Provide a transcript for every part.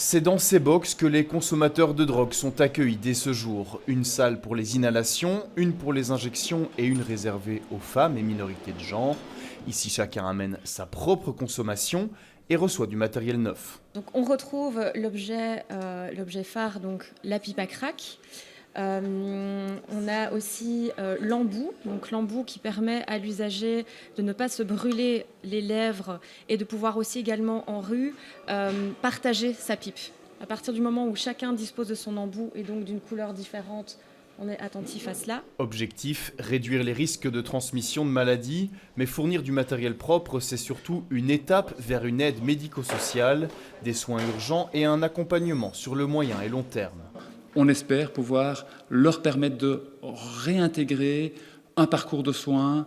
C'est dans ces box que les consommateurs de drogue sont accueillis dès ce jour. Une salle pour les inhalations, une pour les injections et une réservée aux femmes et minorités de genre. Ici, chacun amène sa propre consommation et reçoit du matériel neuf. Donc on retrouve l'objet phare, donc la pipe à crack. On a aussi l'embout, donc l'embout qui permet à l'usager de ne pas se brûler les lèvres et de pouvoir aussi également en rue partager sa pipe. À partir du moment où chacun dispose de son embout et donc d'une couleur différente, on est attentif à cela. Objectif, réduire les risques de transmission de maladies, mais fournir du matériel propre, c'est surtout une étape vers une aide médico-sociale, des soins urgents et un accompagnement sur le moyen et long terme. On espère pouvoir leur permettre de réintégrer un parcours de soins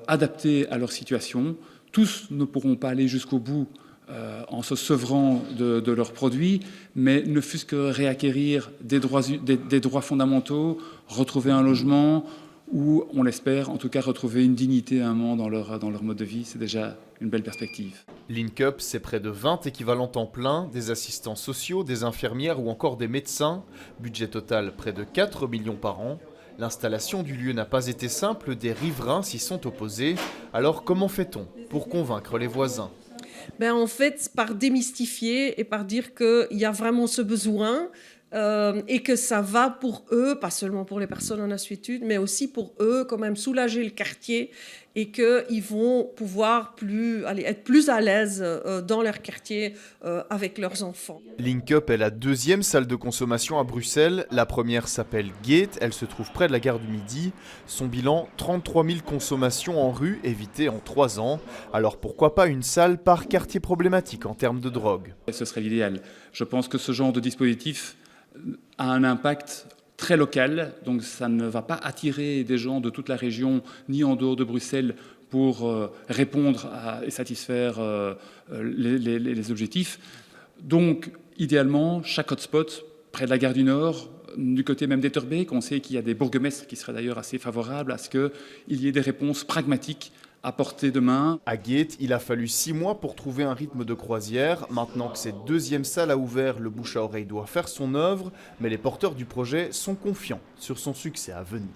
adapté à leur situation. Tous ne pourront pas aller jusqu'au bout en se sevrant de leurs produits, mais ne fût-ce que réacquérir des droits fondamentaux, retrouver un logement ou, on l'espère, en tout cas retrouver une dignité à un moment dans leur mode de vie, c'est déjà une belle perspective. Link-Up, c'est près de 20 équivalents temps plein, des assistants sociaux, des infirmières ou encore des médecins. Budget total près de 4 millions par an. L'installation du lieu n'a pas été simple, des riverains s'y sont opposés. Alors comment fait-on pour convaincre les voisins ? En fait, par démystifier et par dire qu'il y a vraiment ce besoin et que ça va pour eux, pas seulement pour les personnes en insuétude, mais aussi pour eux, quand même soulager le quartier et qu'ils vont pouvoir être plus à l'aise dans leur quartier avec leurs enfants. Link-Up est la deuxième salle de consommation à Bruxelles. La première s'appelle Gate, elle se trouve près de la gare du Midi. Son bilan, 33 000 consommations en rue évitées en 3 ans. Alors pourquoi pas une salle par quartier problématique en termes de drogue ? Ce serait l'idéal. Je pense que ce genre de dispositif a un impact très local, donc ça ne va pas attirer des gens de toute la région ni en dehors de Bruxelles pour répondre et satisfaire les objectifs. Donc, idéalement, chaque hotspot, près de la gare du Nord, du côté même d'Etterbeek, on sait qu'il y a des bourgmestres qui seraient d'ailleurs assez favorables à ce qu'il y ait des réponses pragmatiques à portée de main. À Gate, il a fallu 6 mois pour trouver un rythme de croisière. Maintenant que cette deuxième salle a ouvert, le bouche à oreille doit faire son œuvre, mais les porteurs du projet sont confiants sur son succès à venir.